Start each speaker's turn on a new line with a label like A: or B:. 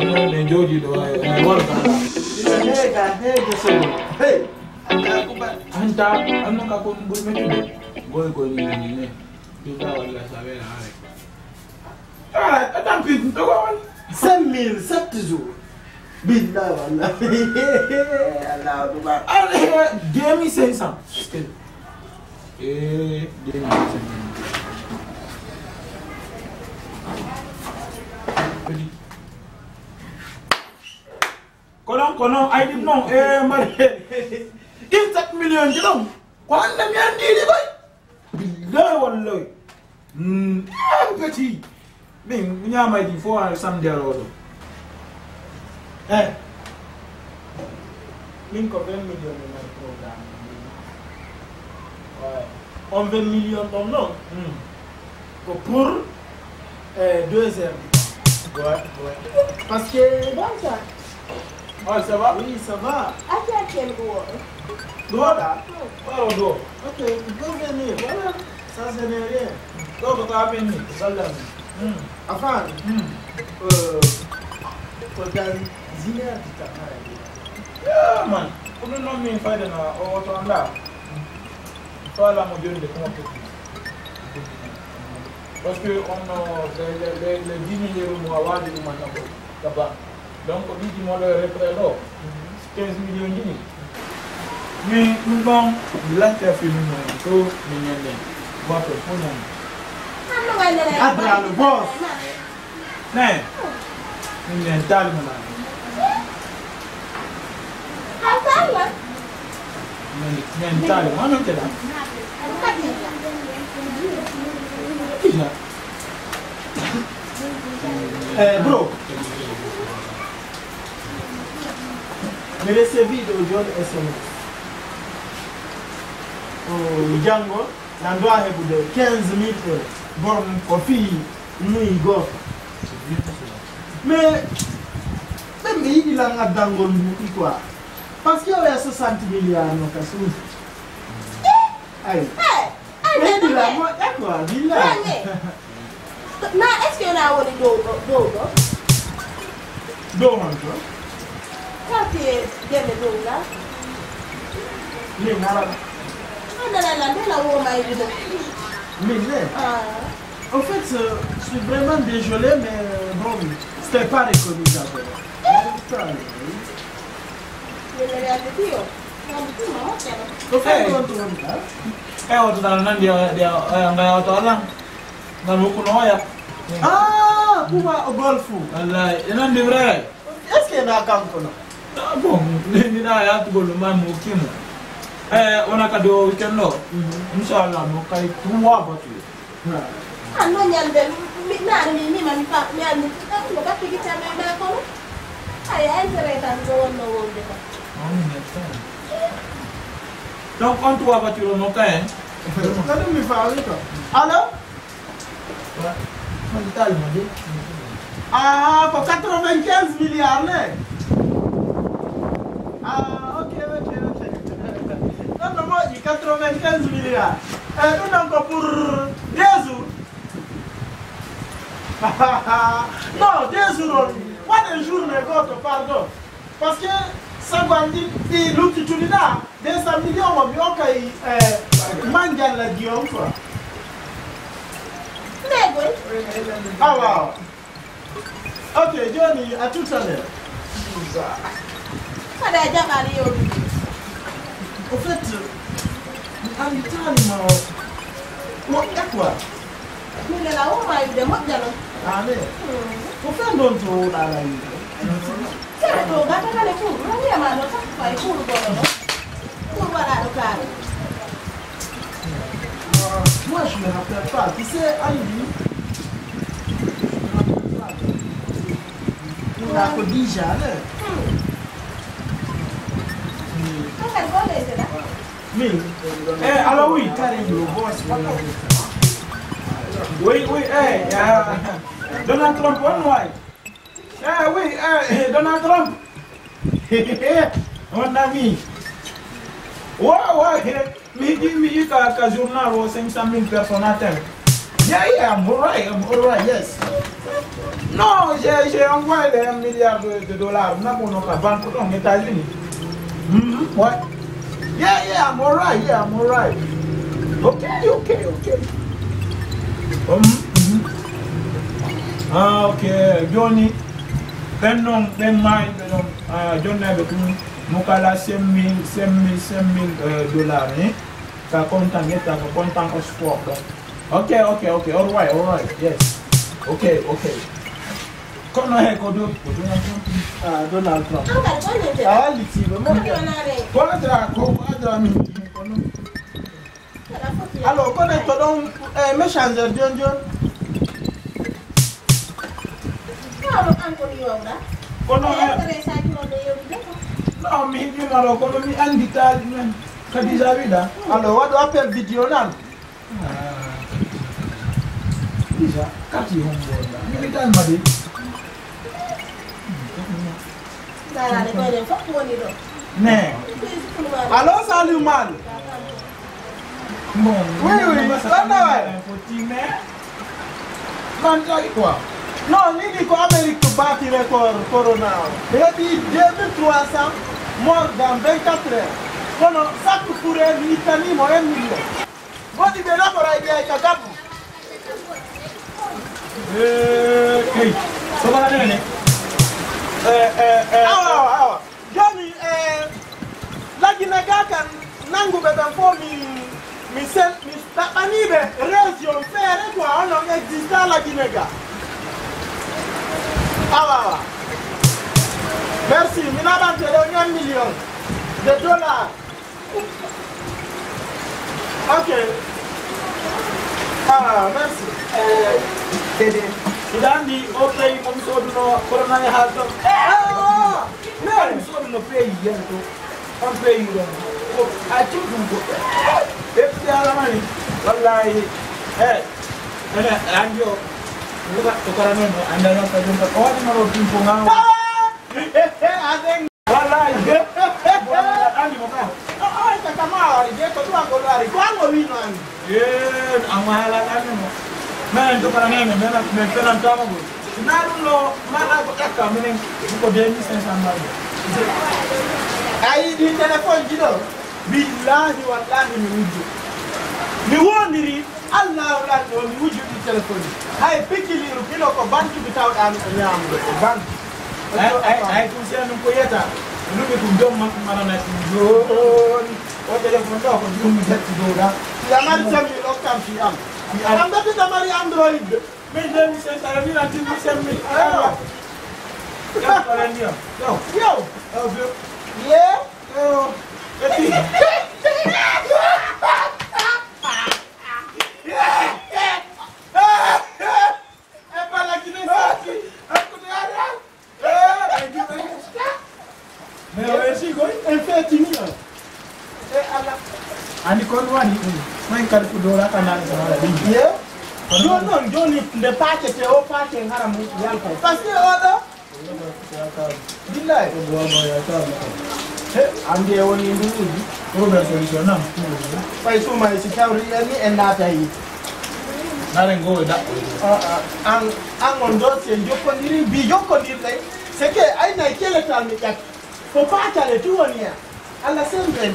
A: know the Georgie do I work.
B: Hey,
A: Anta, I'm not going to today. Go in. You got what I said. Alright, I don't think to go on.
B: 5,000 7 jours. Billah wallah. Allah Akbar.
A: Allez, give me 500. Give me 500. Konon, I didn't know. If that million, you know, what let me undo it, boy? Billah wallah. I'm petty. Being my before some day or other.
B: Eh. Link of 20 million in my program. Ouais. On 20 millions ton nom. Pour 2 heures. Ouais. Parce que.
C: Bon, ça.
A: Ah, ça va?
B: Oui, ça va.
C: À quel droit?
B: Droit là?
A: Oh, do.
B: Ok, tu peux venir. Voilà. Ça, ce n'est rien.
A: Donc, tu as venu.
B: Salam. Enfin, organiser un petit travail.
A: Yeah, man. Vous ne nommez pas de autre là. Toi, là, mon Dieu, de comment parce que les 10 millions de mois, là-bas. Donc, on dit que le retrait là, 15 millions de minutes. Mais nous avons l'affaire fait nous, tout, nous votre phone.
B: Ah, le boss.
A: Non, nous avons tal,
B: bro, me recevi d'aujourd'hui SMS. Oh, Django, l'endroit est de 15 000 euros. Bon, coffee, nous y go. Mais il a un dango quoi. Parce qu'il y a 60 milliards dans le cas. Aïe. Il a moi, quoi, il a.
C: Non, est-ce qu'il y en a un dogo?
B: Dogo,
C: Quand tu es bien le dogo là?
B: il est malade. En fait, je suis vraiment désolé, mais bon, c'était pas reconnu d'abord. Ah, pourquoi au golf? Est-ce qu'il y a un camp?
A: Bon, on a cadeau week-end là. Inch'Allah, nous avons 3 voitures.
C: Ah non, il y a
A: donc, on 3 voitures au matin.
B: Alors? Ah, pour 95 milliards, ah, ok. Non, moi, j'ai 95 milliards. Nous encore pour 2 jours. Non, 2 jours. Pas de journée, pardon. Parce que ça va dire, l'outil tout le temps, 200 millions, on va manger la guillaume. Ah, wow. Ok, Johnny, à tout à l'heure. Au fait, en Italie, il y a quoi? Ah, mais, au fait, non, tu as la vie. Moi, je ne me rappelle pas. Tu sais, Andy, on a déjà, mais,
A: alors oui. Oui, Donald Trump, oui, Donald Trump. Mon ami. Ouais, mais dis-moi qu'un journal où 500 000 personnes attendent. Yeah, I'm alright, yes. Non, j'ai envoyé les 1 milliard de dollars dans mon banque aux États-Unis. Ouais. Yeah, I'm alright. Okay. Okay, Johnny. Ben mai, Johnny avec nous. Mukala 5 000 dollars, hein? Ça compte en sport. Ok, alright, yes. Okay. Kono he kodo Donald Trump.
B: Alors, connecte donc Messenger John.
A: Kono no mi maro kono mi andi tal men Khadija vida.
B: Alors, what do appel vidéo nan?
A: Déjà, kati hombo. Mi tal madi. Nee.
B: Alors, salut mal.
A: Bon.
B: Oui.
A: Quoi?
B: Non, ni dit qu'Amérique bat le record corona. Il a dit 2300 morts dans 24 heures. Non, ça pourrait l'Italie, moi, 1 million. Vous dites là pour aller à Kagabu.
A: Hey, ça va aller.
B: Johnny, la Guinée-Gaka, Nangu Betanfo, mi tapanibe région faire quoi, on existe à la Guinée-Gaka. Merci, nous avons donné 1 million de dollars. Ok. Merci.
A: Sudan di okay mo so no corona ya hato. No, so no pay yento. On pay you. A chudu go. Epti ala mani. Wallahi. Anjo. Buka to corona no anda no ka jumpa. Oh di maro timpo ngao.
B: Adeng.
A: Wallahi. Anjo mo ka.
B: Ita kama je to tuwa ko dari. Kwango wino ani.
A: Ang mahala mo. Men to para nene men pelan tama go narulo mala ko takka men ko 2500 mali
B: ay di telephone jido billahi wallahi mi wondiri allah wala do mi wuju di telephone hay pikiliru kilo ko banki bi tawdan ko nyamdo ko banki
A: ay ko senu ko yeta nubi ko dom mak marana ci don o telephone to ko dum jetti do da
B: ya man tammi do kam fi am am da ta mari android
A: mais je mi sen sara ni la ti mi sen mi ya para ndio yo
B: yeah
A: eti para que nem aqui Ani kon wani man kar ku dora kana sana din
B: ye non joni de paquet te o paquet haramu yalko parce que odo billahi
A: ko bo ya ta
B: ande woni nduji
A: problem solution nam
B: fay suma ci tawri ni en nata yi
A: nare ngo da
B: an on do se jokondiri bi jokondir lay c'est que ay nay kele tan mi kat ko paquet le tuwonia alla sempre